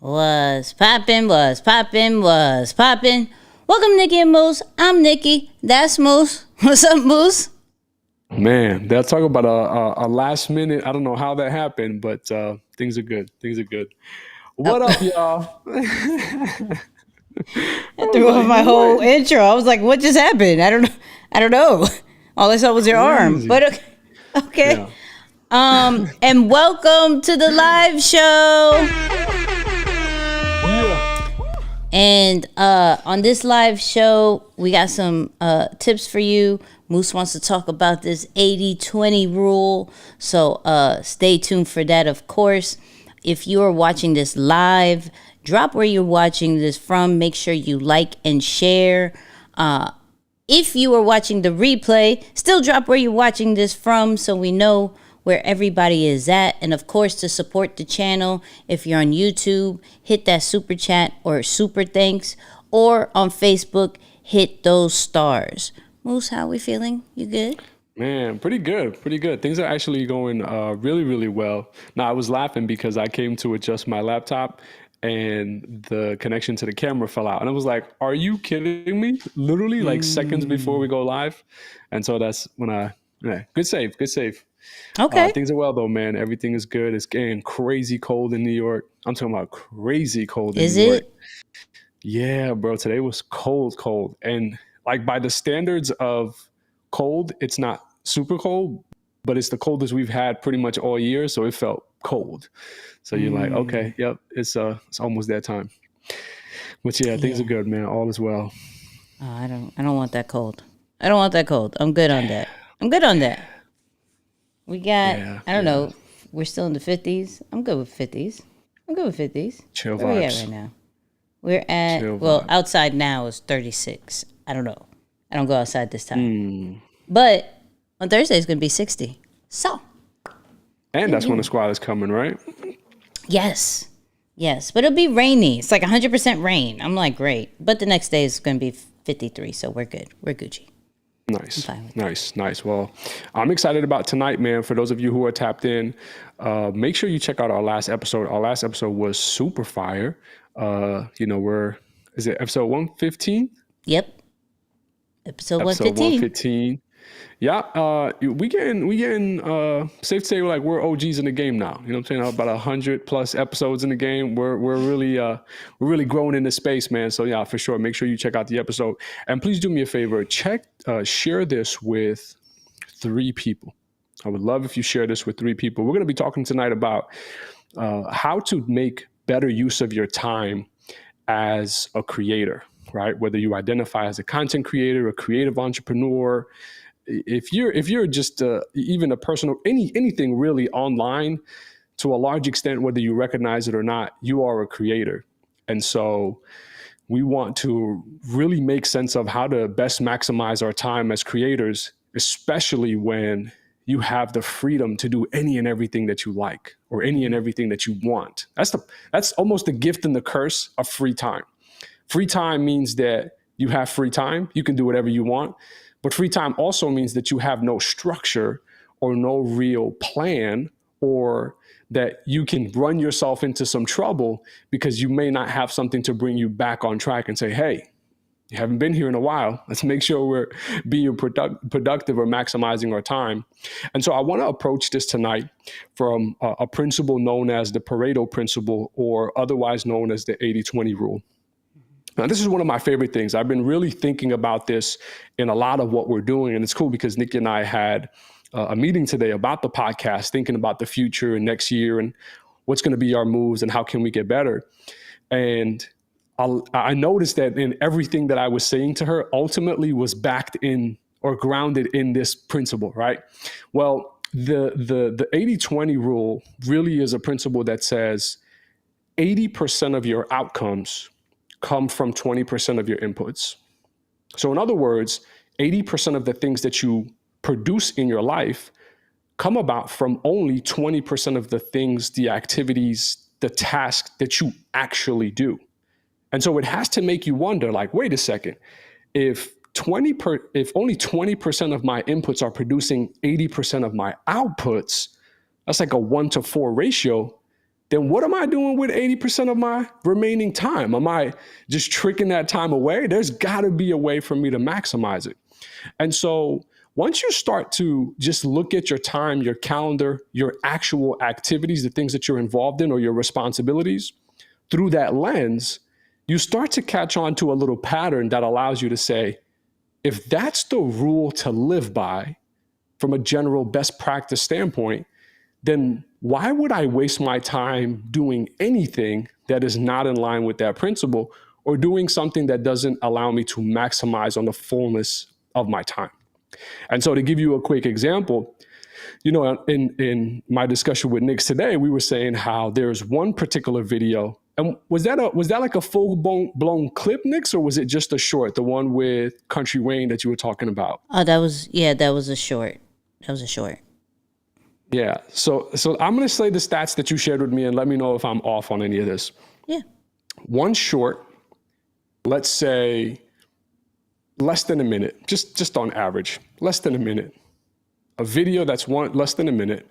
Was poppin', was poppin', was poppin'. Welcome, Nicky and Moose. I'm Nicky. That's Moose. What's up, Moose? Man, they'll talk about a last minute. I don't know how that happened, but things are good. Things are good. Oh, What up, y'all? I I was threw off like, my whole what? intro. I was like, "What just happened?" I don't know. All I saw was your arm. Crazy. But okay. Yeah. And welcome to the live show. Yeah. And on this live show, we got some tips for you. Moose wants to talk about this 80-20 rule. So stay tuned for that, of course. If you are watching this live, drop where you're watching this from. Make sure you like and share. If you are watching the replay, still drop where you're watching this from so we know where everybody is at. And of course, to support the channel, if you're on YouTube, hit that super chat or super thanks. Or on Facebook, hit those stars. Moose, how we feeling? You good? Man, pretty good. Pretty good. Things are actually going really, really well. Now, I was laughing because I came to adjust my laptop and the connection to the camera fell out. And I was like, are you kidding me? Literally like seconds before we go live. And so that's when yeah, good save, good save. Okay. Things are well though, man. Everything is good. It's getting crazy cold in New York. I'm talking about crazy cold in Is New York. it? Yeah, bro. Today was cold, cold. And like by the standards of cold, it's not super cold, but it's the coldest we've had pretty much all year. So it felt cold. So you're like, okay, yep, it's almost that time. But yeah, things are Yeah. good, man. All is well. Oh, I don't want that cold. I don't want that cold. I'm good on that. I'm good on that. We got, Yeah, I don't yeah. know, we're still in the 50s. I'm good with 50s. I'm good with 50s. Chill Where we at vibes. right now? We're at, Chill well, vibes. outside now is 36. I don't know. I don't go outside this time. Mm. But on Thursday, it's going to be 60. So, And that's when the squad is coming, right? yes. Yes. But it'll be rainy. It's like 100% rain. I'm like, great. But the next day is going to be 53. So we're good. We're Gucci. Nice, fine with nice. Well, I'm excited about tonight, man. For those of you who are tapped in, make sure you check out our last episode. Our last episode was super fire. Is it episode 115? Yep. Episode Episode 115. 115. Yeah, we getting safe to say we're OGs in the game now. You know what I'm saying? About 100+ episodes in the game. We're really growing in this space, man. So yeah, for sure. Make sure you check out the episode. And please do me a favor, share this with 3 people. I would love if you share this with 3 people. We're gonna be talking tonight about how to make better use of your time as a creator, right? Whether you identify as a content creator, a creative entrepreneur, if you're just even a personal anything really online, to a large extent, whether you recognize it or not, you are a creator. And so we want to really make sense of how to best maximize our time as creators, especially when you have the freedom to do any and everything that you like or any and everything that you want. That's almost the gift and the curse of free time. Free time means that you have free time. You can do whatever you want. But free time also means that you have no structure or no real plan, or that you can run yourself into some trouble because you may not have something to bring you back on track and say, hey, you haven't been here in a while. Let's make sure we're being productive or maximizing our time. And so I want to approach this tonight from a principle known as the Pareto principle, or otherwise known as the 80-20 rule. Now, this is one of my favorite things. I've been really thinking about this in a lot of what we're doing. And it's cool because Nicky and I had a meeting today about the podcast, thinking about the future and next year and what's going to be our moves and how can we get better. And I noticed that in everything that I was saying to her ultimately was backed in or grounded in this principle, right? Well, the 80-20 rule really is a principle that says 80% of your outcomes come from 20% of your inputs. So in other words, 80% of the things that you produce in your life come about from only 20% of the things, the activities, the tasks that you actually do. And so it has to make you wonder, like, wait a second, if only 20% of my inputs are producing 80% of my outputs, that's like a 1-to-4 ratio. then what am I doing with 80% of my remaining time? Am I just tricking that time away? There's got to be a way for me to maximize it. And so once you start to just look at your time, your calendar, your actual activities, the things that you're involved in or your responsibilities through that lens, you start to catch on to a little pattern that allows you to say, if that's the rule to live by from a general best practice standpoint, then why would I waste my time doing anything that is not in line with that principle or doing something that doesn't allow me to maximize on the fullness of my time? And so to give you a quick example, in my discussion with Nick today, we were saying how there's one particular video. And was that like a full blown clip, Nick, or was it just a short, the one with Country Wayne that you were talking about? Oh, that was a short. That was a short. Yeah. So I'm going to say the stats that you shared with me and let me know if I'm off on any of this. Yeah. One short, let's say less than a minute, just on average, less than a minute. A video that's less than a minute.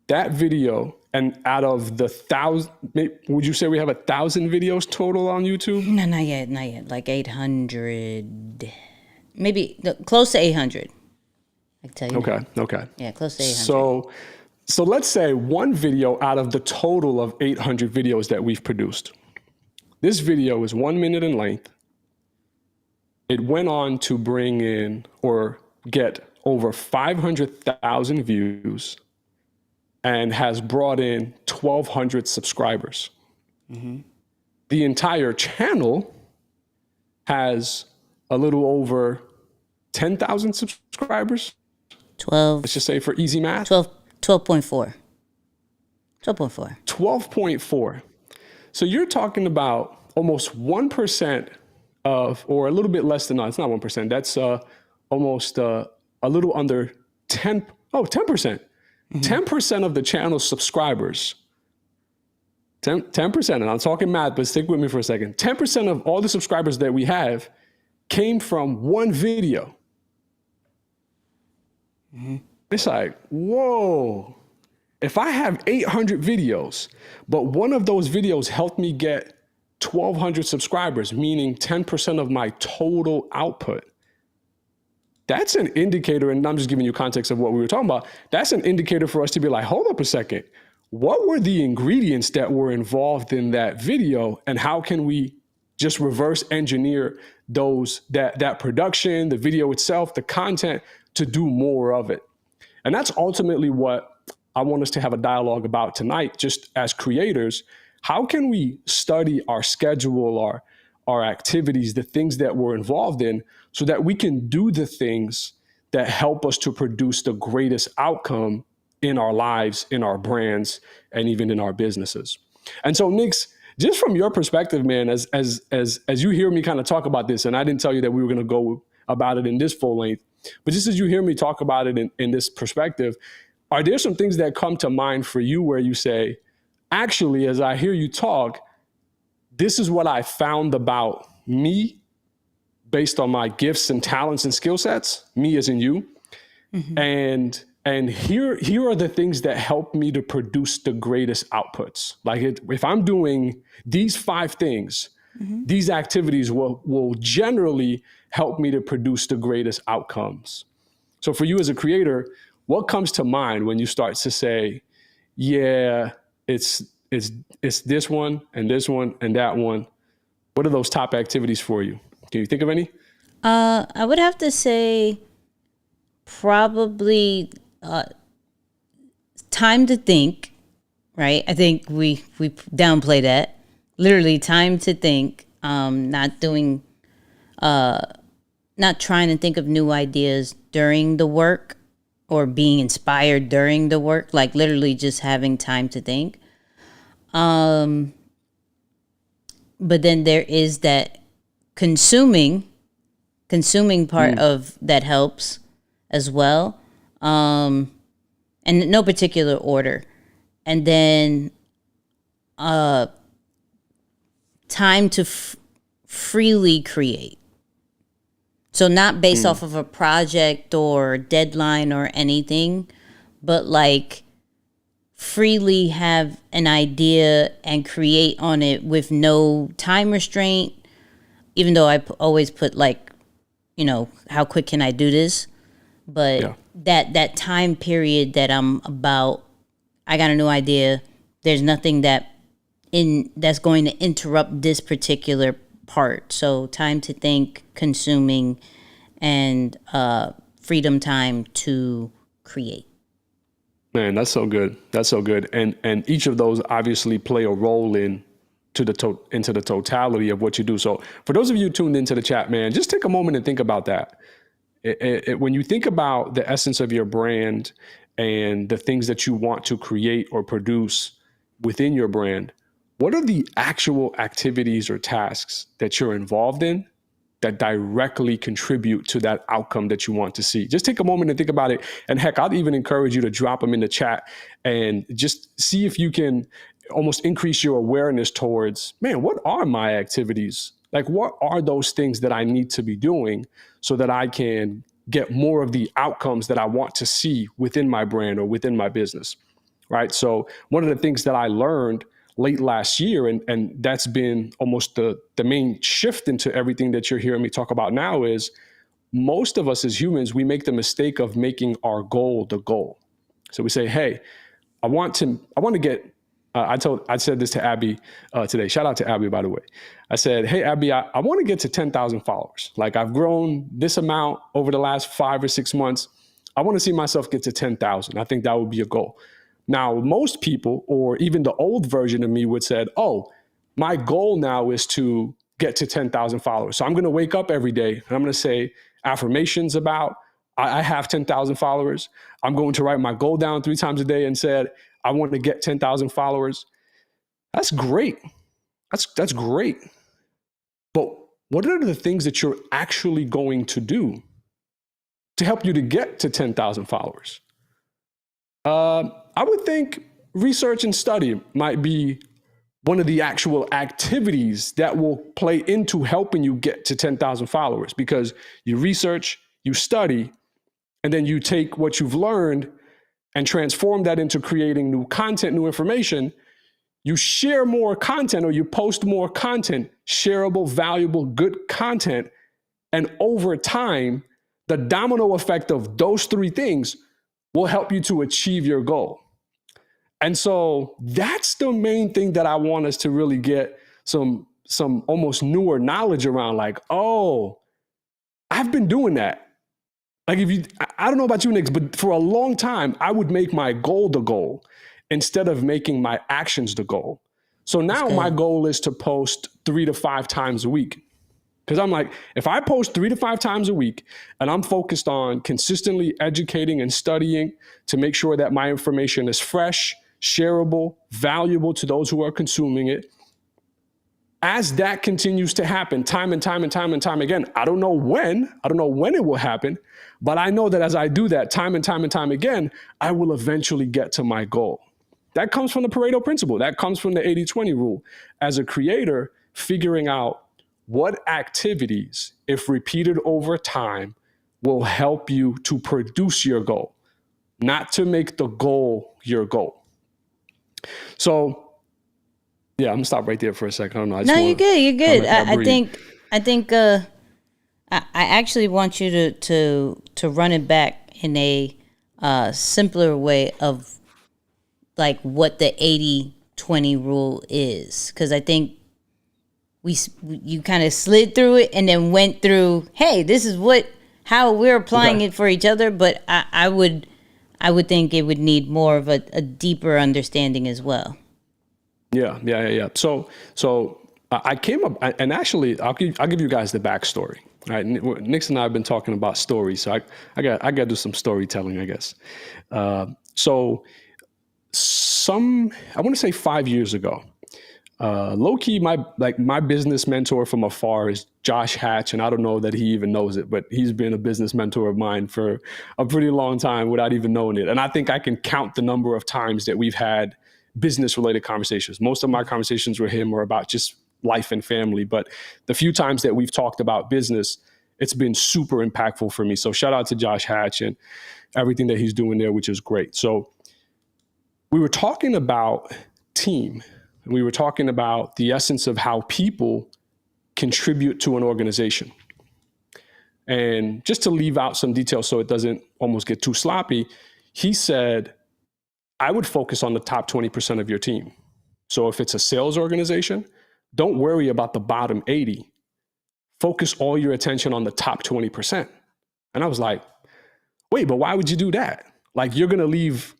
That video, and out of the 1,000, would you say we have 1,000 videos total on YouTube? No, not yet. Like 800, maybe close to 800. I can tell you. Okay. Yeah, close to 800. So let's say one video out of the total of 800 videos that we've produced. This video is 1 minute in length. It went on to bring in or get over 500,000 views and has brought in 1,200 subscribers. Mm-hmm. The entire channel has a little over 10,000 subscribers. 12. Let's just say for easy math. 12.4. 12.4. So you're talking about almost 1% of, or a little bit less than, no, it's not 1%. That's almost a little under 10%. Mm-hmm. 10% of the channel's subscribers, 10%, and I'm talking math, but stick with me for a second. 10% of all the subscribers that we have came from one video. Mm-hmm. It's like, whoa, if I have 800 videos, but one of those videos helped me get 1,200 subscribers, meaning 10% of my total output, that's an indicator, and I'm just giving you context of what we were talking about. That's an indicator for us to be like, hold up a second. What were the ingredients that were involved in that video, and how can we just reverse engineer that production, the video itself, the content, to do more of it? And that's ultimately what I want us to have a dialogue about tonight, just as creators. How can we study our schedule, our activities, the things that we're involved in, so that we can do the things that help us to produce the greatest outcome in our lives, in our brands, and even in our businesses? And so, Nix, just from your perspective, man, as you hear me kind of talk about this, and I didn't tell you that we were going to go about it in this full length, but just as you hear me talk about it in this perspective, are there some things that come to mind for you where you say, actually, as I hear you talk, this is what I found about me based on my gifts and talents and skill sets, me as in you. Mm-hmm. And here are the things that help me to produce the greatest outputs. Like if I'm doing these 5 things, mm-hmm. these activities will generally help me to produce the greatest outcomes. So for you as a creator, what comes to mind when you start to say, yeah, it's this one and this one and that one? What are those top activities for you? Can you think of any? I would have to say probably time to think, right? I think we downplay that. Literally time to think, not trying to think of new ideas during the work or being inspired during the work, like literally just having time to think. But then there is that consuming part of that helps as well. And in no particular order. And then time to freely create. So not based off of a project or deadline or anything, but like freely have an idea and create on it with no time restraint, even though always put like, how quick can I do this? But Yeah. that time period that I'm about, I got a new idea. There's nothing that's going to interrupt this particular part. So time to think, consuming, and freedom time to create. Man, that's so good. That's so good. And each of those obviously play a role into the totality of what you do. So for those of you tuned into the chat, man, just take a moment and think about that. When you think about the essence of your brand and the things that you want to create or produce within your brand, what are the actual activities or tasks that you're involved in that directly contribute to that outcome that you want to see? Just take a moment and think about it. And heck, I'd even encourage you to drop them in the chat and just see if you can almost increase your awareness towards, man, what are my activities? Like, what are those things that I need to be doing so that I can get more of the outcomes that I want to see within my brand or within my business, right? So one of the things that I learned late last year, and that's been almost the main shift into everything that you're hearing me talk about now, is most of us as humans, we make the mistake of making our goal the goal. So we say, hey, I want to get, I said this to Abby today. Shout out to Abby, by the way. I said, hey, Abby, I want to get to 10,000 followers. Like, I've grown this amount over the last 5 or 6 months. I want to see myself get to 10,000. I think that would be a goal. Now, most people, or even the old version of me, would said, oh, my goal now is to get to 10,000 followers. So I'm going to wake up every day and I'm going to say affirmations about, I have 10,000 followers. I'm going to write my goal down 3 times a day and said, I want to get 10,000 followers. That's great. That's great. But what are the things that you're actually going to do to help you to get to 10,000 followers? I would think research and study might be one of the actual activities that will play into helping you get to 10,000 followers, because you research, you study, and then you take what you've learned and transform that into creating new content, new information. You share more content, or you post more content, shareable, valuable, good content. And over time, the domino effect of those 3 things will help you to achieve your goal. And so that's the main thing that I want us to really get some almost newer knowledge around. Like, oh, I've been doing that. Like, I don't know about you, Nick, but for a long time, I would make my goal the goal instead of making my actions the goal. So now my goal is to post 3 to 5 times a week. Because I'm like, if I post 3 to 5 times a week and I'm focused on consistently educating and studying to make sure that my information is fresh, shareable, valuable to those who are consuming it, as that continues to happen time and time and time and time again, I don't know when it will happen, but I know that as I do that time and time and time again, I will eventually get to my goal. That comes from the Pareto principle. That comes from the 80-20 rule. As a creator, figuring out what activities, if repeated over time, will help you to produce your goal, not to make the goal your goal. So, yeah, I'm gonna stop right there for a second. I don't know. You're good. You're good. I think I actually want you to run it back in a simpler way of like what the 80-20 rule is, because I think you kind of slid through it and then went through, hey, this is how we're applying it for each other. But I would think it would need more of a deeper understanding as well. Yeah. So I came up, and actually, I'll give you guys the backstory. All right, Nix and I have been talking about stories, so I got to do some storytelling, I guess. So I want to say 5 years ago. Low key, my business mentor from afar is Josh Hatch, and I don't know that he even knows it, but he's been a business mentor of mine for a pretty long time without even knowing it. And I think I can count the number of times that we've had business-related conversations. Most of my conversations with him are about just life and family, but the few times that we've talked about business, it's been super impactful for me. So shout out to Josh Hatch and everything that he's doing there, which is great. So we were talking about team. We were talking about the essence of how people contribute to an organization. And just to leave out some details so it doesn't almost get too sloppy, he said, I would focus on the top 20% of your team. So if it's a sales organization, don't worry about the bottom 80. Focus all your attention on the top 20%. And I was like, wait, but why would you do that? Like, you're going to leave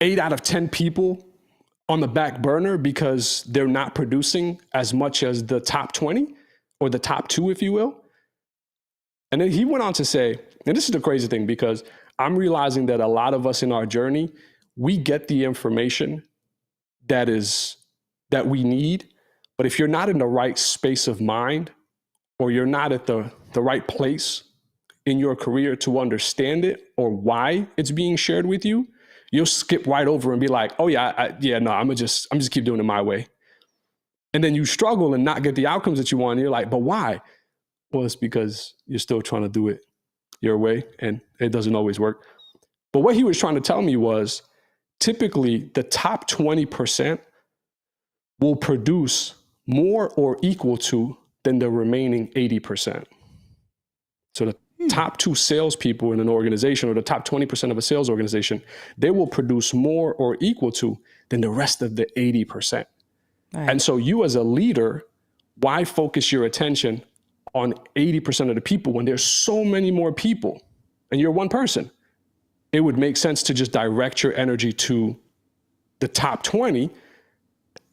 8 out of 10 people on the back burner because they're not producing as much as the top 20 or the top 2, if you will. And then he went on to say, and this is the crazy thing, because I'm realizing that a lot of us in our journey, we get the information that we need. But if you're not in the right space of mind, or you're not at the right place in your career to understand it or why it's being shared with you, you'll skip right over and be like, oh yeah, I'm just keep doing it my way. And then you struggle and not get the outcomes that you want. And you're like, but why? Well, it's because you're still trying to do it your way, and it doesn't always work. But what he was trying to tell me was, typically the top 20% will produce more or equal to than the remaining 80%. So the top 2 salespeople in an organization, or the top 20% of a sales organization, they will produce more or equal to than the rest of the 80%. Right. And so you as a leader, why focus your attention on 80% of the people when there's so many more people and you're one person? It would make sense to just direct your energy to the top 20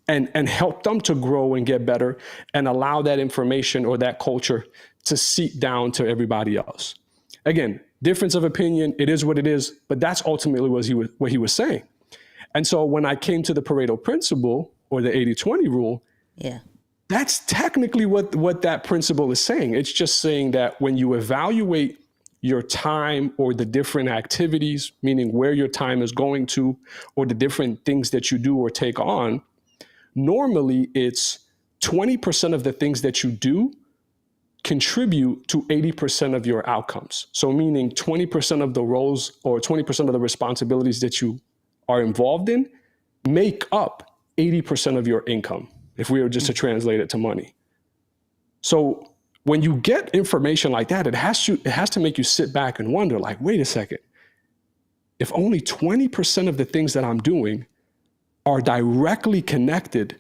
and help them to grow and get better, and allow that information or that culture to seep down to everybody else. Again, difference of opinion, it is what it is, but that's ultimately what he was saying. And so when I came to the Pareto principle, or the 80-20 rule, that's technically what that principle is saying. It's just saying that when you evaluate your time or the different activities, meaning where your time is going to, or the different things that you do or take on, normally it's 20% of the things that you do contribute to 80% of your outcomes. So meaning 20% of the roles or 20% of the responsibilities that you are involved in make up 80% of your income, if we were just to translate it to money. So when you get information like that, it has to make you sit back and wonder, like, wait a second, if only 20% of the things that I'm doing are directly connected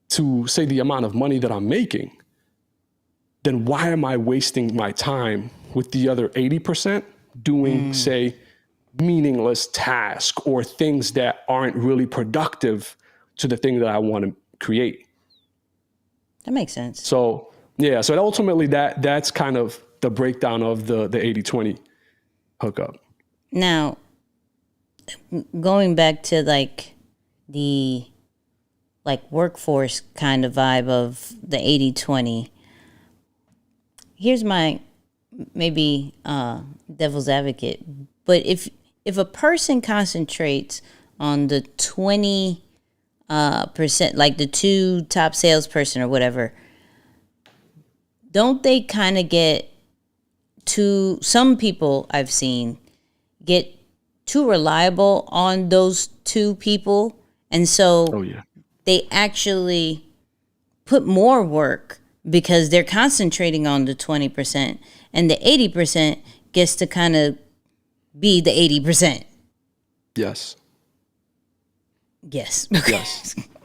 to, say, the amount of money that I'm making, then why am I wasting my time with the other 80% doing, say, meaningless tasks or things that aren't really productive to the thing that I want to create? That makes sense. So ultimately that's kind of the breakdown of the 80-20 hookup. Now, going back to the workforce kind of vibe of the 80-20, here's my maybe devil's advocate, but if a person concentrates on the 20%, like the 2 top salesperson or whatever, don't they kind of get some people I've seen get too reliable on those 2 people, and so they actually put more work because they're concentrating on the 20%, and the 80% gets to kind of be the 80%. Yes. Yes.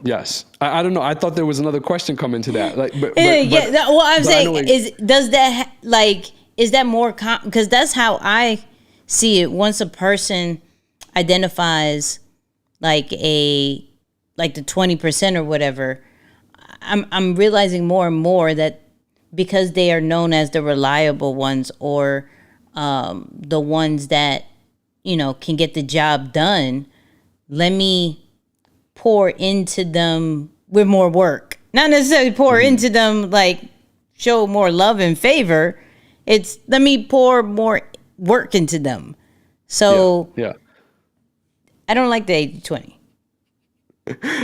Yes. I don't know. I thought there was another question coming to that. Well, I'm saying is that more because that's how I see it. Once a person identifies like the 20% or whatever, I'm realizing more and more that because they are known as the reliable ones, or the ones that can get the job done, let me pour into them with more work. Not necessarily pour into them show more love and favor. It's let me pour more work into them. So I don't like the 80-20.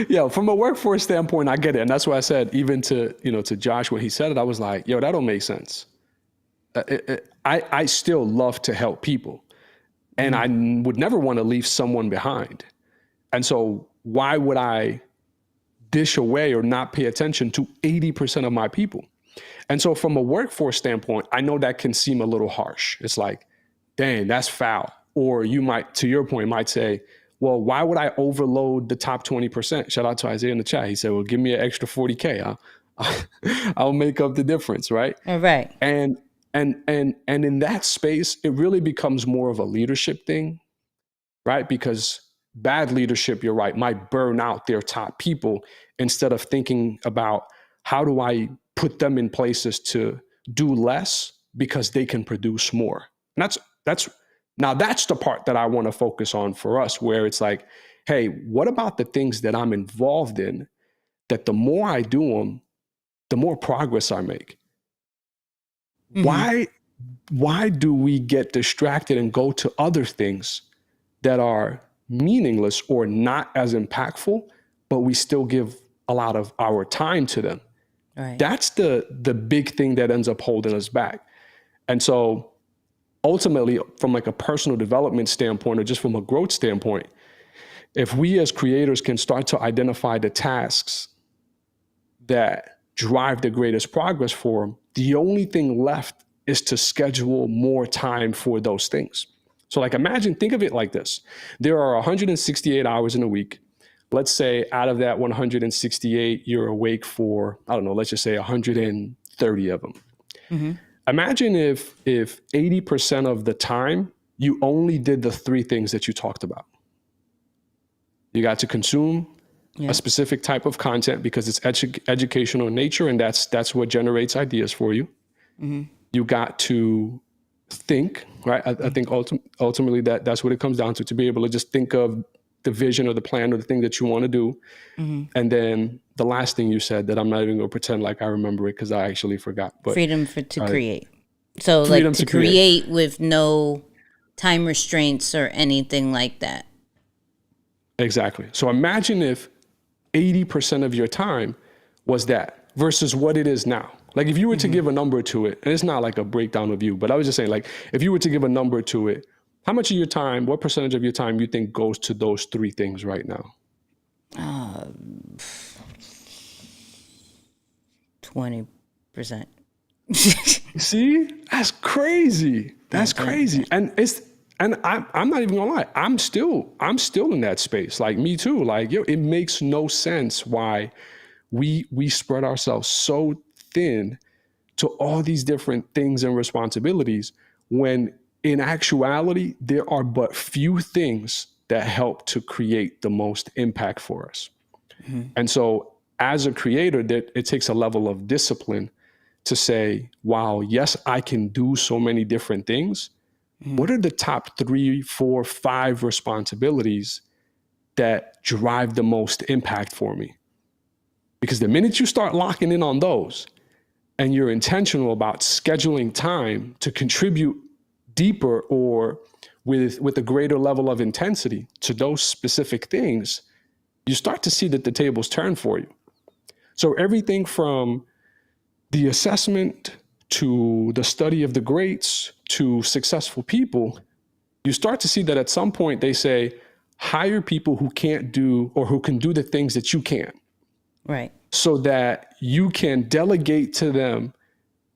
Yeah, from a workforce standpoint, I get it. And that's why I said, even to Josh, when he said it, I was like, that don't make sense. I still love to help people. and I would never want to leave someone behind. And so why would I dish away or not pay attention to 80% of my people? And so from a workforce standpoint, I know that can seem a little harsh. It's like, dang, that's foul. Or you might, to your point, might say, well, why would I overload the top 20%? Shout out to Isaiah in the chat. He said, well, give me an extra 40K. I'll make up the difference, right? All right. And in that space, it really becomes more of a leadership thing, right? Because bad leadership, you're right, might burn out their top people instead of thinking about how do I put them in places to do less because they can produce more. And that's the part that I want to focus on for us, where it's like, hey, what about the things that I'm involved in that the more I do them, the more progress I make? Mm-hmm. Why do we get distracted and go to other things that are meaningless or not as impactful, but we still give a lot of our time to them? Right. That's the big thing that ends up holding us back. And so ultimately, from like a personal development standpoint or just from a growth standpoint, if we as creators can start to identify the tasks that drive the greatest progress for them, the only thing left is to schedule more time for those things. So like imagine, think of it like this. There are 168 hours in a week. Let's say out of that 168, you're awake for, I don't know, let's just say 130 of them. Mm-hmm. Imagine if 80% of the time you only did the 3 things that you talked about. You got to consume a specific type of content because it's educational in nature, and that's what generates ideas for you. Mm-hmm. You got to think, right? I think ultimately that's what it comes down to be able to just think of the vision or the plan or the thing that you want to do. Mm-hmm. And then the last thing you said that I'm not even going to pretend like I remember it because I actually forgot. But freedom to create. So like to create with no time restraints or anything like that. Exactly. So imagine if 80% of your time was that versus what it is now. Like if you were to give a number to it, and it's not like a breakdown of you, but I was just saying, like, if you were to give a number to it, how much of your time, what percentage of your time you think goes to those 3 things right now? 20%. See, that's crazy. That's crazy. And I'm not even gonna lie. I'm still in that space. Like me too. Like, it makes no sense why we spread ourselves so thin to all these different things and responsibilities when in actuality, there are but few things that help to create the most impact for us. Mm-hmm. And so as a creator, it takes a level of discipline to say, wow, yes, I can do so many different things. Mm-hmm. What are the top 3, 4, 5 responsibilities that drive the most impact for me? Because the minute you start locking in on those and you're intentional about scheduling time to contribute deeper or with a greater level of intensity to those specific things, you start to see that the tables turn for you. So everything from the assessment to the study of the greats to successful people, you start to see that at some point they say, hire people who can't do or who can do the things that you can't. Right. So that you can delegate to them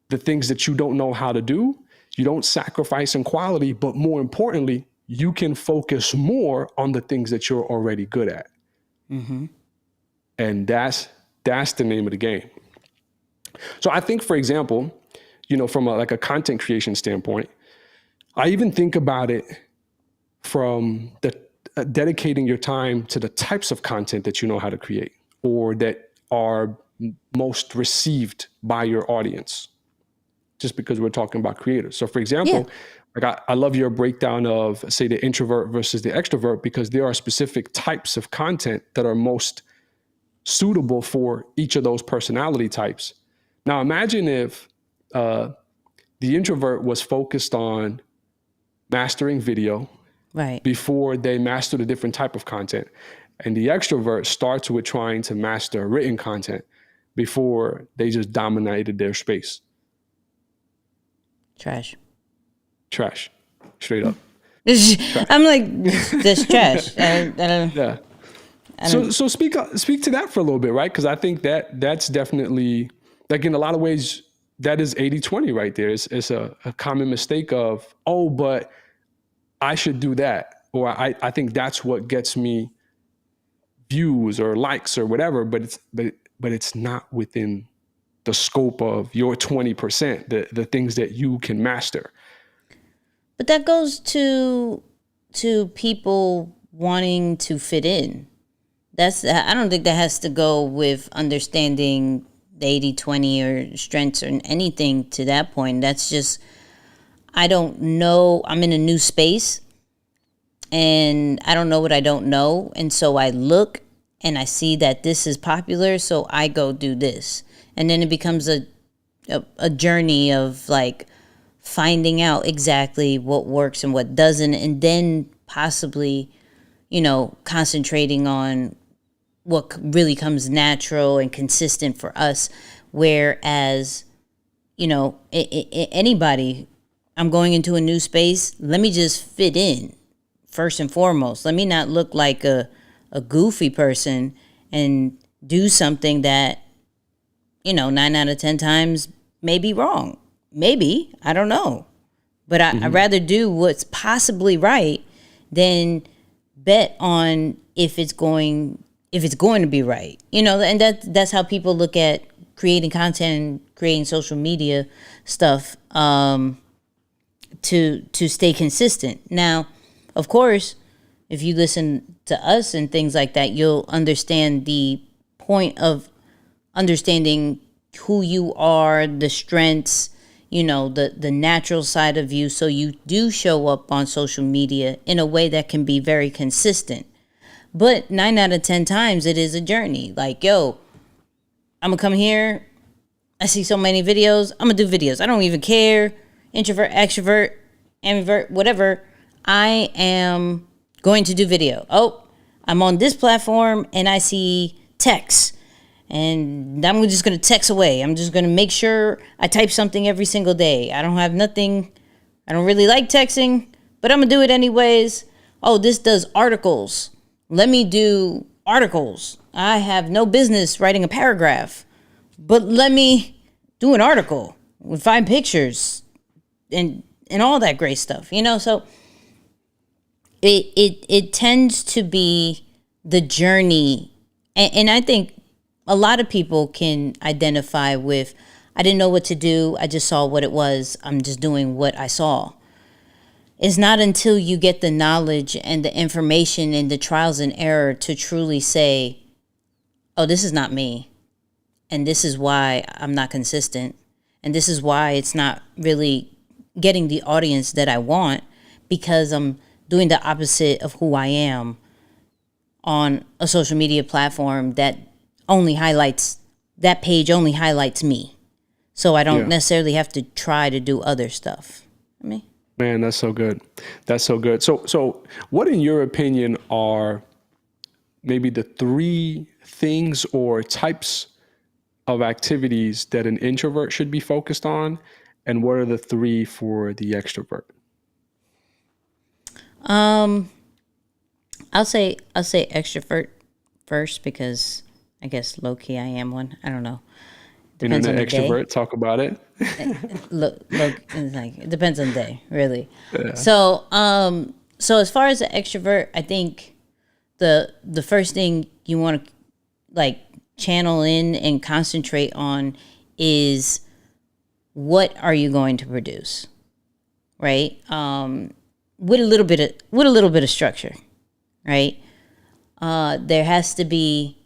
the things that you don't know how to do. You don't sacrifice in quality, but more importantly, you can focus more on the things that you're already good at. Mm-hmm. And that's the name of the game. So I think, for example, from a content creation standpoint, I even think about it from the dedicating your time to the types of content that you know how to create or that are most received by your audience. Just because we're talking about creators. So for example, I love your breakdown of, say, the introvert versus the extrovert, because there are specific types of content that are most suitable for each of those personality types. Now imagine if the introvert was focused on mastering video before they mastered a different type of content. And the extrovert starts with trying to master written content before they just dominated their space. Trash. Straight up. I'm like, this trash. I don't, Yeah. So speak to that for a little bit, right? Because I think that's definitely, like, in a lot of ways, that is 80-20 right there. It's a common mistake of, oh, but I should do that, or I think that's what gets me views or likes or whatever. But it's not within the scope of your 20%, the things that you can master. but that goes to people wanting to fit in. I don't think that has to go with understanding the 80-20 or strengths or anything to that point. That's just, I don't know. I'm in a new space and I don't know what I don't know. And so I look and I see that this is popular. So I go do this. And then it becomes a journey of like finding out exactly what works and what doesn't. And then possibly, concentrating on what really comes natural and consistent for us. Whereas, anybody, I'm going into a new space, let me just fit in first and foremost. Let me not look like a goofy person and do something that, 9 out of 10 times may be wrong. Maybe, I don't know. But I'd rather do what's possibly right than bet on if it's going to be right, and that's how people look at creating content and creating social media stuff, to stay consistent. Now, of course, if you listen to us and things like that, you'll understand the point of understanding who you are, the strengths, the natural side of you. So you do show up on social media in a way that can be very consistent. But 9 out of 10 times, it is a journey. Like, yo, I'm going to come here. I see so many videos. I'm going to do videos. I don't even care. Introvert, extrovert, ambivert, whatever. I am going to do video. Oh, I'm on this platform and I see text. And I'm just going to text away. I'm just going to make sure I type something every single day. I don't have nothing. I don't really like texting, but I'm going to do it anyways. Oh, this does articles. Let me do articles. I have no business writing a paragraph, but let me do an article with 5 pictures and all that great stuff, So it tends to be the journey, and I think a lot of people can identify with, I didn't know what to do. I just saw what it was. I'm just doing what I saw. It's not until you get the knowledge and the information and the trials and error to truly say, oh, this is not me. And this is why I'm not consistent. And this is why it's not really getting the audience that I want, because I'm doing the opposite of who I am on a social media platform that page only highlights me. So I don't necessarily have to try to do other stuff. Man, that's so good. That's so good. So what, in your opinion, are maybe the 3 things or types of activities that an introvert should be focused on? And what are the 3 for the extrovert? I'll say extrovert first, because I guess low key I am one. I don't know. Depends on the extrovert. Day. Talk about it. look, it's like, it depends on the day, really. Yeah. So as far as the extrovert, I think the first thing you want to like channel in and concentrate on is, what are you going to produce, right? With a little bit of structure, right? There has to be,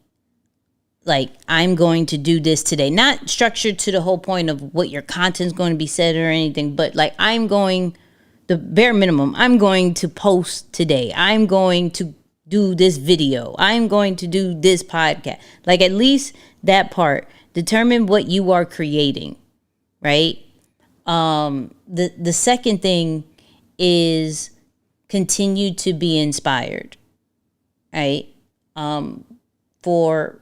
like, I'm going to do this today. Not structured to the whole point of what your content's going to be said or anything, but like, the bare minimum, I'm going to post today. I'm going to do this video. I'm going to do this podcast. Like, at least that part. Determine what you are creating, right? The second thing is continue to be inspired, right? For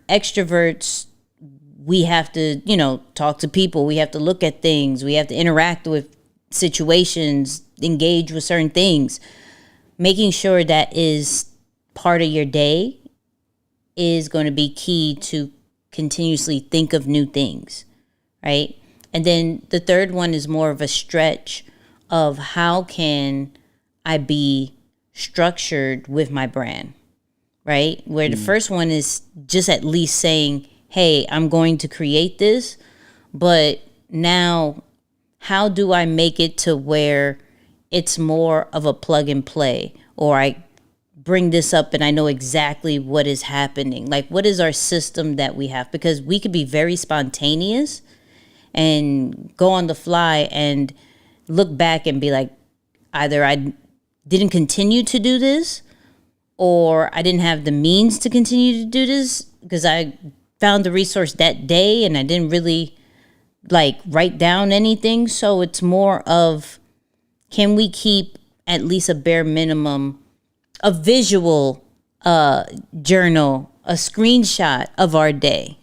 extroverts, we have to, talk to people. We have to look at things. We have to interact with situations engage with certain things. Making sure that is part of your day is going to be key to continuously think of new things, right? And then the third one is more of a stretch of how can I be structured with my brand, right? Where the first one is just at least saying, hey, I'm going to create this, but now how do I make it to where it's more of a plug and play, or I bring this up and I know exactly what is happening. Like, what is our system that we have? Because we could be very spontaneous and go on the fly and look back and be like, either I didn't continue to do this, or I didn't have the means to continue to do this because I found the resource that day and I didn't really like write down anything. So it's more of, can we keep at least a bare minimum, a visual journal, a screenshot of our day,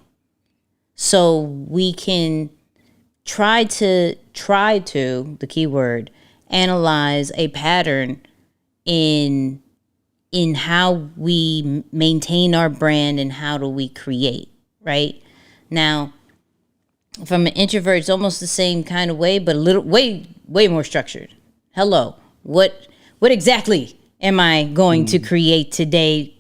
so we can try to the key word, analyze a pattern in how we maintain our brand and how do we create, right? Now, from an introvert, it's almost the same kind of way, but a little way more structured. Hello, what exactly am I going to create today?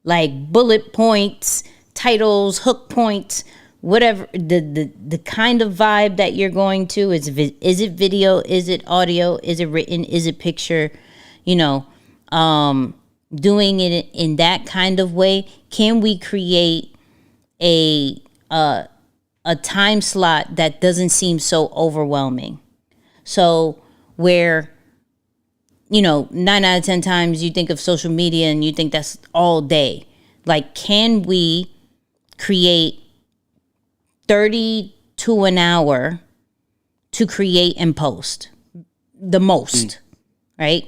Like bullet points, titles, hook points, whatever the kind of vibe that you're going to. Is it video? Is it audio? Is it written? Is it picture? You know, doing it in that kind of way. Can we create a time slot that doesn't seem so overwhelming? So where, 9 out of 10 times you think of social media and you think that's all day. Like, can we create 30 to an hour to create and post the most, right?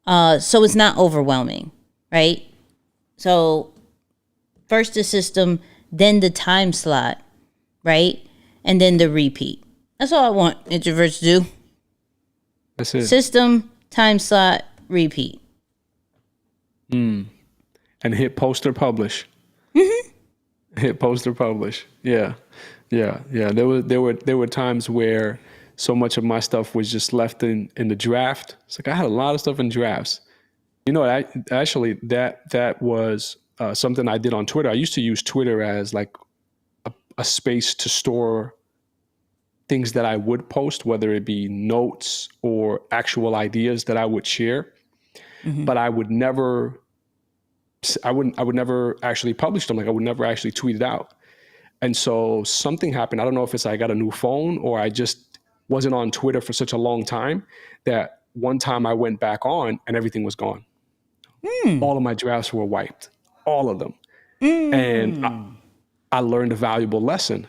So it's not overwhelming, right? So first the system, then the time slot, right? And then the repeat. That's all I want introverts to do. That's it. System, time slot, repeat. And hit post or publish. Hit post or publish. Yeah. There were times where so much of my stuff was just left in the draft. It's like I had a lot of stuff in drafts. That was something I did on Twitter. I used to use Twitter as like a space to store things that I would post, whether it be notes or actual ideas that I would share. But I would never actually publish them. Like, I would never actually tweet it out. And so something happened. I don't know if it's I got a new phone or I just wasn't on Twitter for such a long time that one time I went back on and everything was gone. All of my drafts were wiped, all of them. And I learned a valuable lesson.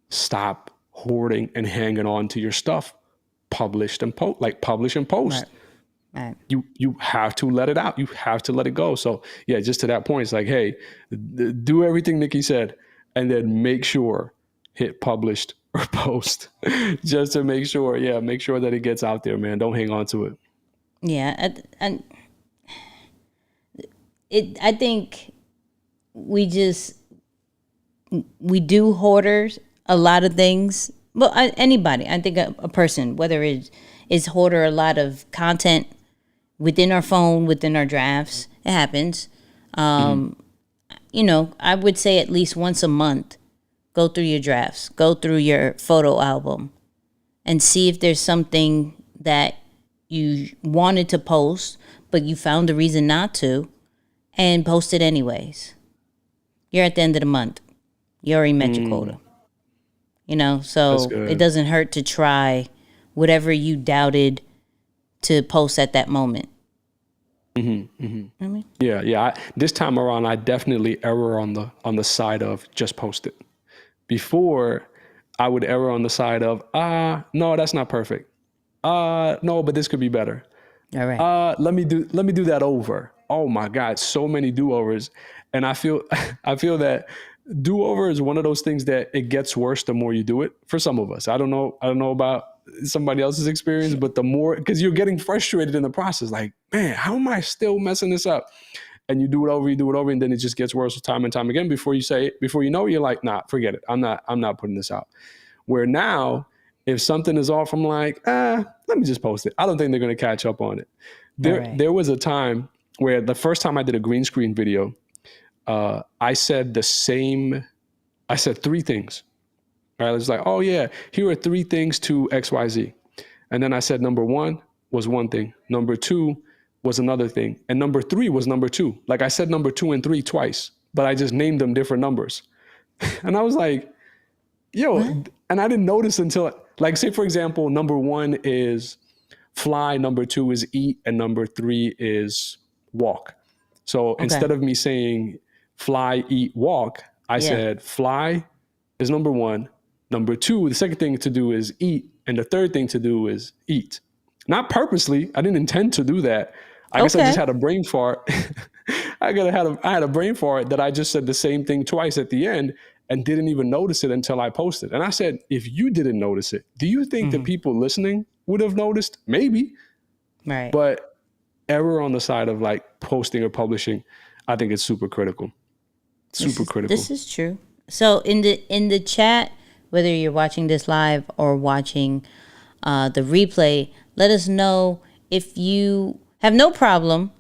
Stop hoarding and hanging on to your stuff. Publish and post. Right. You have to let it out. You have to let it go. So yeah, just to that point, it's like, hey, do everything Nicky said, and then make sure hit published or post, just to make sure that it gets out there, man. Don't hang on to it. Yeah, I think we do hoarders a lot of things. Well, anybody, I think a person, whether it is hoarder a lot of content within our phone, within our drafts, it happens. I would say at least once a month, go through your drafts, go through your photo album, and see if there's something that you wanted to post, but you found a reason not to, and post it anyways. You're at the end of the month. You already met your quota. So it doesn't hurt to try whatever you doubted to post at that moment. Yeah. This time around, I definitely err on the side of just post it. Before, I would err on the side of no, that's not perfect. No, but this could be better. All right. Let me do that over. Oh my God, so many do-overs, and I feel that do-over is one of those things that it gets worse the more you do it. For some of us, I don't know about somebody else's experience, but the more, because you're getting frustrated in the process, like, man, how am I still messing this up? And you do it over, and then it just gets worse time and time again. Before you know it, you're like, nah, forget it. I'm not putting this out. Where now, if something is off, I'm like, let me just post it. I don't think they're going to catch up on it. There was a time where the first time I did a green screen video, I said three things. All right, it's like, oh yeah, here are three things to XYZ. And then I said number one was one thing, number two was another thing, and number three was number two. Like I said number two and three twice, but I just named them different numbers. And I was like, yo, what? And I didn't notice until, like, say for example, number one is fly, number two is eat, and number three is walk. So instead of me saying fly, eat, walk, I said fly is number one. Number two, the second thing to do is eat. And the third thing to do is eat. Not purposely. I didn't intend to do that. I guess I just had a brain fart. I had a brain fart that I just said the same thing twice at the end and didn't even notice it until I posted. And I said, if you didn't notice it, do you think the people listening would have noticed? Maybe. Right. But error on the side of like posting or publishing, I think it's super critical. Critical. This is true. So in the chat, whether you're watching this live or watching the replay, let us know if you have no problem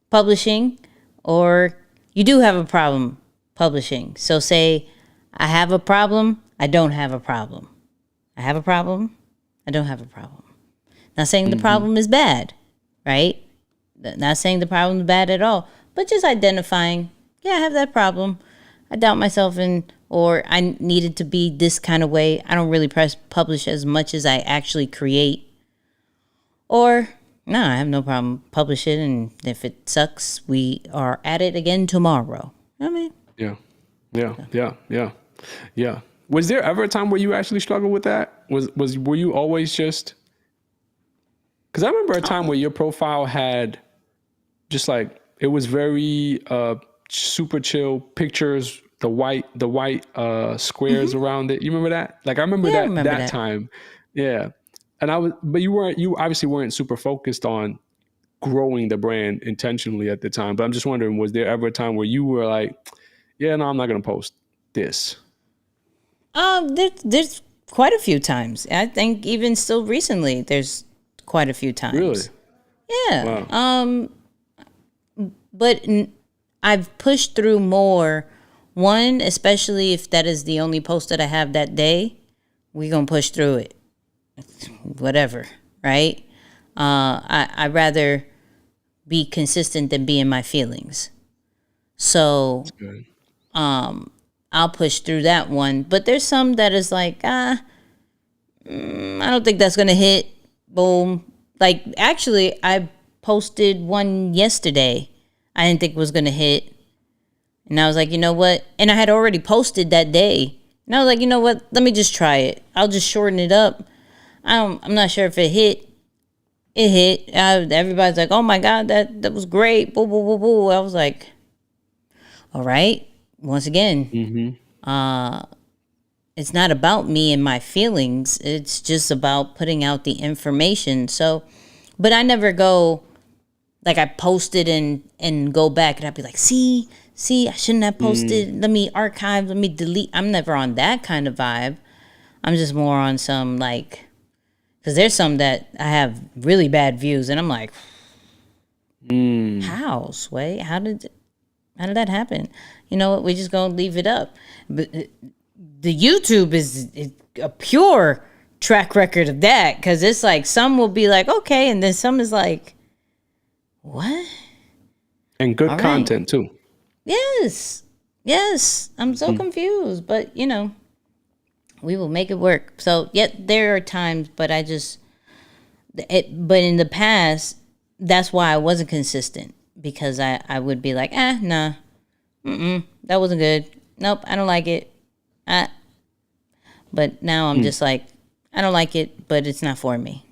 publishing or you do have a problem publishing. So say, I have a problem, I don't have a problem. I have a problem, I don't have a problem. Not saying the problem is bad, right? Not saying the problem is bad at all, but just identifying, yeah, I have that problem. I doubt myself or I needed to be this kind of way. I don't really press publish as much as I actually create. Or, no, I have no problem. Publish it, and if it sucks, we are at it again tomorrow. I mean. Yeah. Was there ever a time where you actually struggled with that? Were you always just? Because I remember a time where your profile had just like, it was very super chill pictures, the white squares around it. You remember that? Like I remember that time. Yeah. And you obviously weren't super focused on growing the brand intentionally at the time, but I'm just wondering, was there ever a time where you were like, yeah, no, I'm not going to post this? There's quite a few times. I think even still recently, there's quite a few times. Really? Yeah. Wow. But I've pushed through more. One, especially if that is the only post that I have that day, we're going to push through it. Whatever, right? I'd rather be consistent than be in my feelings. So, I'll push through that one. But there's some that is like, I don't think that's going to hit. Boom. Like, actually, I posted one yesterday I didn't think was going to hit. And I was like, you know what? And I had already posted that day. And I was like, you know what? Let me just try it. I'll just shorten it up. I'm not sure if it hit. It hit. Everybody's like, oh my God, that was great. Boo, boo, boo, boo. I was like, all right. Once again, it's not about me and my feelings. It's just about putting out the information. So, but I never go, like I posted and go back and I'd be like, see, I shouldn't have posted. Let me archive, let me delete. I'm never on that kind of vibe. I'm just more on some like, because there's some that I have really bad views and I'm like, how, Sway? How did that happen? You know what? We're just going to leave it up. But the YouTube is a pure track record of that, because it's like some will be like, okay, and then some is like, what? And good content too. Yes. I'm so confused, but we will make it work. So, there are times, but but in the past, that's why I wasn't consistent, because I would be like, nah, that wasn't good. Nope, I don't like it. But now I'm just like, I don't like it, but it's not for me.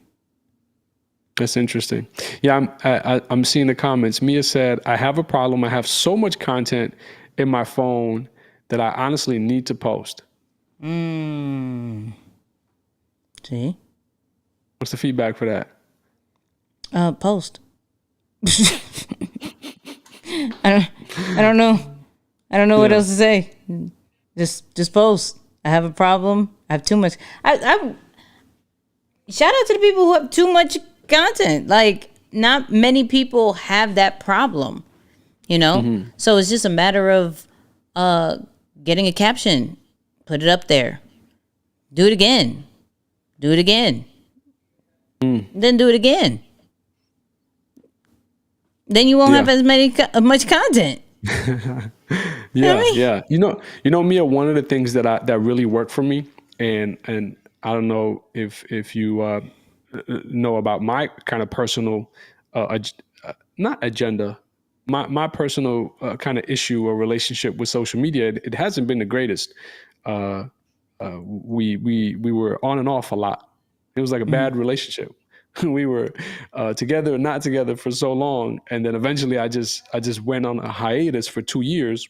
That's interesting. Yeah, I'm seeing the comments. Mia said, I have a problem. I have so much content in my phone that I honestly need to post. See? What's the feedback for that? Post. I don't know. I don't know what else to say. Just post. I have a problem. I have too much. I shout out to the people who have too much content. Like, not many people have that problem, you know? Mm-hmm. So it's just a matter of getting a caption, put it up there, do it again, then do it again. Then you won't have as much content. Yeah. You know, Mia, one of the things that really worked for me, and I don't know if you know about my kind of personal, not agenda, my personal kind of issue or relationship with social media. It hasn't been the greatest. We were on and off a lot. It was like a bad relationship. We were together and not together for so long, and then eventually I just went on a hiatus for 2 years.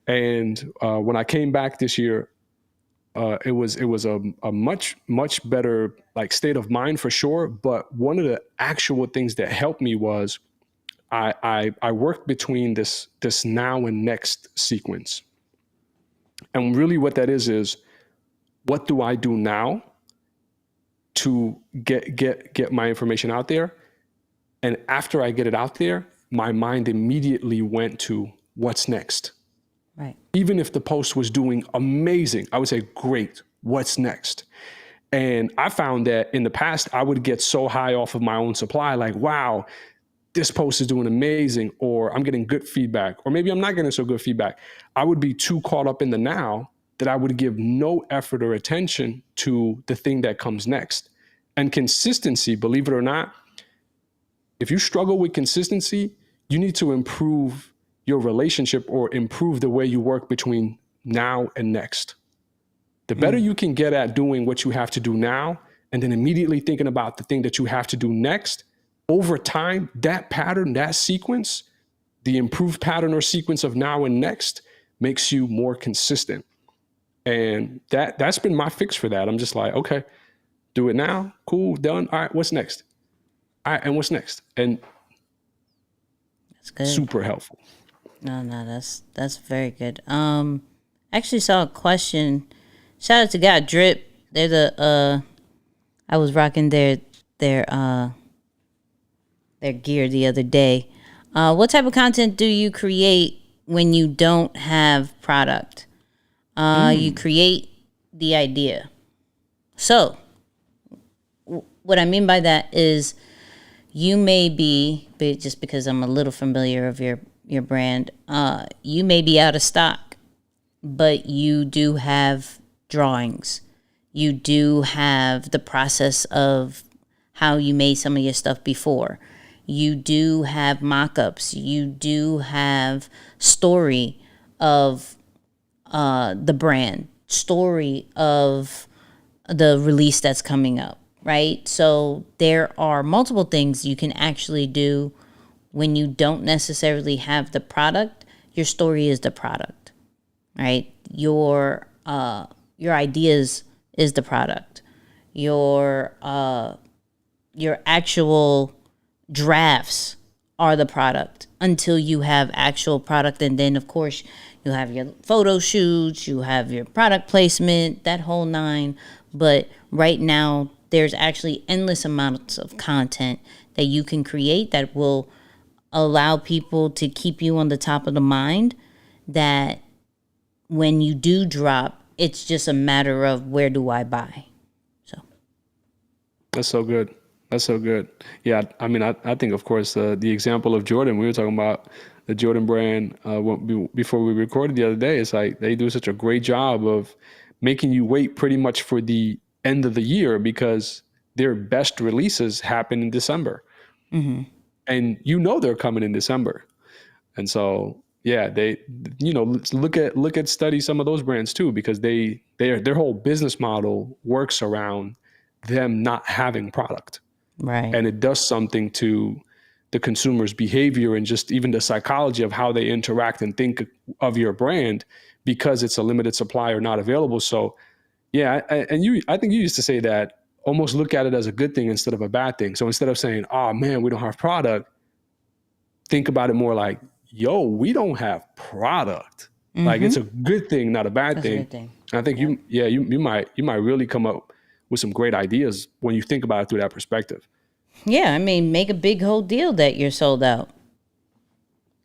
And when I came back this year, it was a much better like state of mind for sure. But one of the actual things that helped me was I worked between this now and next sequence, and really what that is what do I do now to get my information out there? And after I get it out there, my mind immediately went to what's next. Right. Even if the post was doing amazing, I would say, great, what's next? And I found that in the past, I would get so high off of my own supply, like, wow, this post is doing amazing, or I'm getting good feedback, or maybe I'm not getting so good feedback. I would be too caught up in the now that I would give no effort or attention to the thing that comes next. And consistency, believe it or not, if you struggle with consistency, you need to improve your relationship or improve the way you work between now and next. The better you can get at doing what you have to do now, and then immediately thinking about the thing that you have to do next, over time, that pattern, that sequence, the improved pattern or sequence of now and next makes you more consistent. And that's been my fix for that. I'm just like, okay, do it now. Cool, done. All right, what's next? All right, and what's next? And that's good. Super helpful. No, that's very good. Actually saw a question. Shout out to God Drip. They're the I was rocking their gear the other day. What type of content do you create when you don't have product? You create the idea. So what I mean by that is you may be, just because I'm a little familiar of your brand, you may be out of stock, but you do have drawings. You do have the process of how you made some of your stuff before. You do have mock-ups. You do have story of the brand, story of the release that's coming up, right? So there are multiple things you can actually do when you don't necessarily have the product. Your story is the product, right? Your ideas is the product. Your actual drafts are the product until you have actual product. And then, of course, you have your photo shoots, you have your product placement, that whole nine. But right now, there's actually endless amounts of content that you can create that will allow people to keep you on the top of the mind, that when you do drop, it's just a matter of where do I buy. So that's so good. That's so good. Yeah, I mean, I think, of course, the example of Jordan, we were talking about the Jordan brand before we recorded the other day. It's like they do such a great job of making you wait pretty much for the end of the year because their best releases happen in December. Mm-hmm. And they're coming in December. And so, yeah, they, look at study some of those brands too, because their whole business model works around them not having product. Right. And it does something to the consumer's behavior and just even the psychology of how they interact and think of your brand because it's a limited supply or not available. So, yeah, I think you used to say that almost look at it as a good thing instead of a bad thing. So instead of saying, oh man, we don't have product, think about it more like, yo, we don't have product. Like it's a good thing, not a bad thing. And I think you might really come up with some great ideas when you think about it through that perspective. Yeah, I mean, make a big whole deal that you're sold out.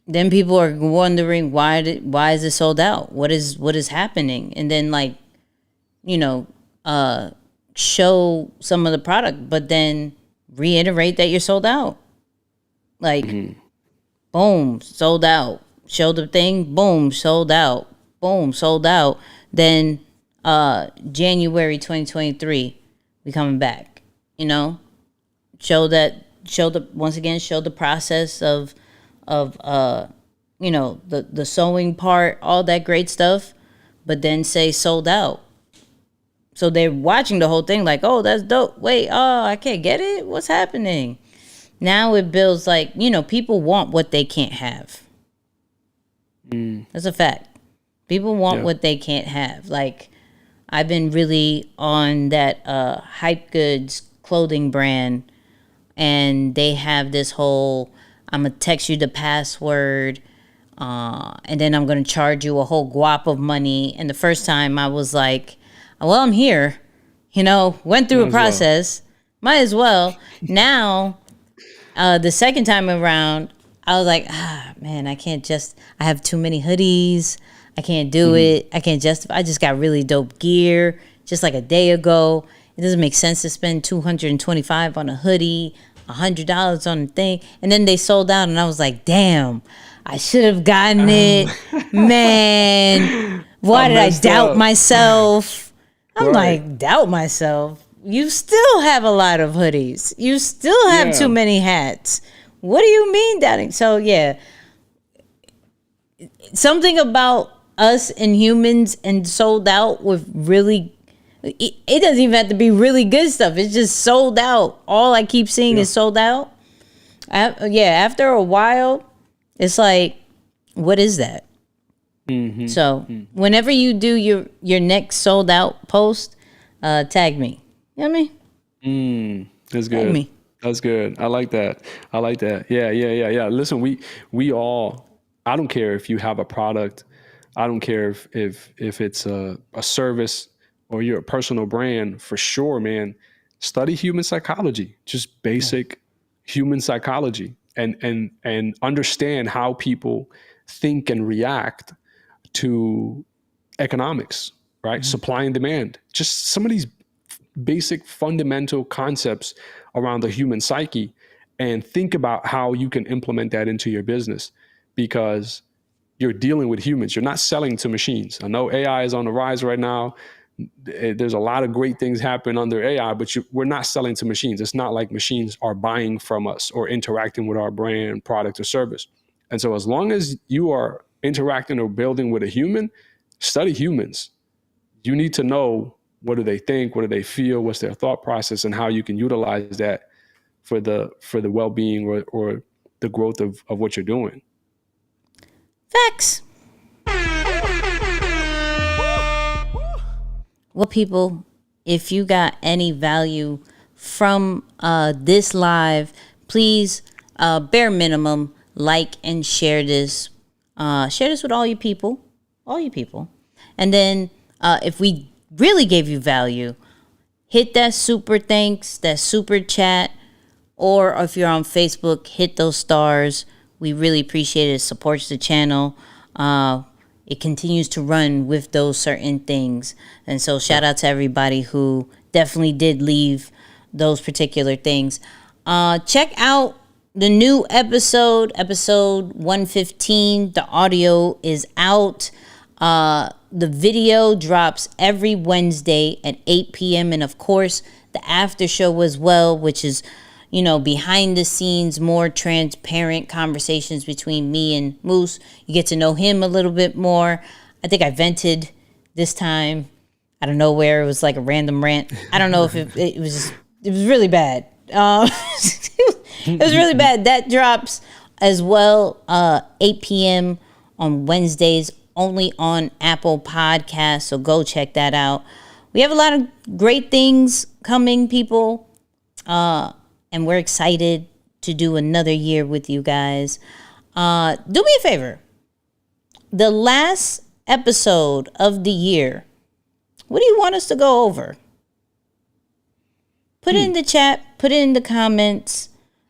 Then people are wondering why is it sold out? What is happening? And then like, show some of the product, but then reiterate that you're sold out. Like, boom, sold out. Show the thing, boom, sold out. Boom, sold out. Then January 2023, we coming back. Show the process of the sewing part, all that great stuff, but then say sold out. So they're watching the whole thing like, oh, that's dope. Wait, I can't get it. What's happening? Now it builds like, people want what they can't have. That's a fact. People want what they can't have. Like, I've been really on that Hype Goods clothing brand, and they have this whole, I'm going to text you the password, and then I'm going to charge you a whole guap of money. And the first time I was like, well, I'm here, went through a process. Might as well. Now, the second time around, I was like, man, I have too many hoodies. I can't do it. I can't justify. I just got really dope gear just like a day ago. It doesn't make sense to spend $225 on a hoodie, $100 on a thing. And then they sold out, and I was like, damn, I should have gotten it. Man, why did I doubt myself? I'm like, doubt myself? You still have a lot of hoodies. You still have too many hats. What do you mean doubting? So, yeah, something about us and humans and sold out with really, it doesn't even have to be really good stuff. It's just sold out. All I keep seeing is sold out. After a while, it's like, what is that? So whenever you do your next sold out post, tag me. You know what I mean? That's good. Tag me. That's good. I like that. Yeah. Listen, we all, I don't care if you have a product. I don't care if it's a service or you're a personal brand, for sure, man. Study human psychology, just basic human psychology, and understand how people think and react to economics, right? Supply and demand. Just some of these basic fundamental concepts around the human psyche, and think about how you can implement that into your business, because you're dealing with humans. You're not selling to machines. I know AI is on the rise right now. There's a lot of great things happening under AI, but we're not selling to machines. It's not like machines are buying from us or interacting with our brand, product, or service. And so as long as you are interacting or building with a human, study humans. You need to know, what do they think? What do they feel? What's their thought process? And how you can utilize that for the well-being or the growth of what you're doing. Facts. Well, people, if you got any value from this live, please, bare minimum, like and share this. Share this with all you people. And then if we really gave you value, hit that super thanks, that super chat, or if you're on Facebook, hit those stars. We really appreciate it. It supports the channel. It continues to run with those certain things. And so shout out to everybody who definitely did leave those particular things. Check out the new episode 115. The audio is out. The video drops every Wednesday at 8 p.m. And of course, the after show as well, which is, behind the scenes, more transparent conversations between me and Moose. You get to know him a little bit more. I think I vented this time out of nowhere. It was like a random rant. I don't know if it was really bad. It was really bad. That drops as well, 8 p.m. on Wednesdays, only on Apple Podcasts. So go check that out. we have a lot of great things coming, people. And we're excited to do another year with you guys. Do me a favor. The last episode of the year, what do you want us to go over? Put it in the chat. Put it in the comments.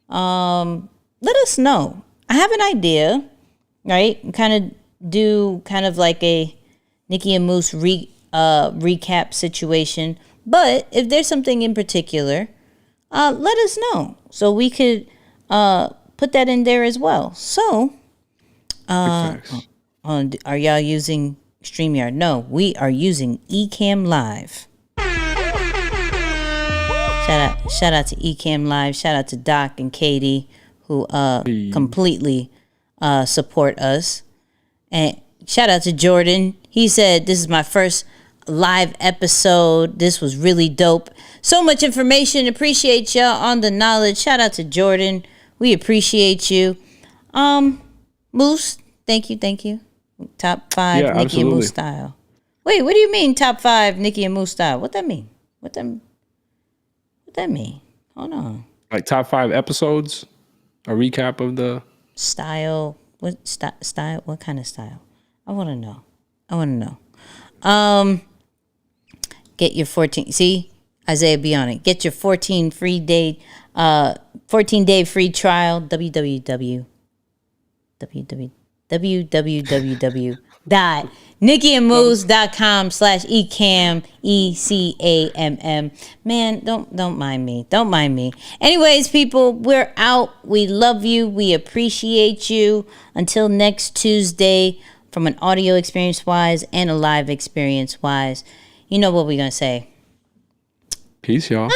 Let us know. I have an idea, right? Do like a Nicky and Moose recap situation. But if there's something in particular, let us know so we could put that in there as well. So, are y'all using StreamYard? No, we are using Ecamm Live. Shout out to Ecamm Live. Shout out to Doc and Katie who completely support us. And shout out to Jordan. He said, this is my first live episode. This was really dope. So much information. Appreciate y'all on the knowledge. Shout out to Jordan. We appreciate you. Moose, thank you. Top 5 Nicky absolutely. and Moose style. Wait, what do you mean top 5 Nicky and Moose style? What that mean? What that mean? Hold on. Like top 5 episodes? A recap of the style. What style? What kind of style? I want to know. Get your 14. See, Isaiah, be on it. Get your 14 day free trial. www.nickyandmoose.com/ecamm ECAMM. Man, don't mind me. Anyways, people, we're out. We love you. We appreciate you. Until next Tuesday, from an audio experience wise and a live experience wise, you know what we're gonna say. Peace, y'all.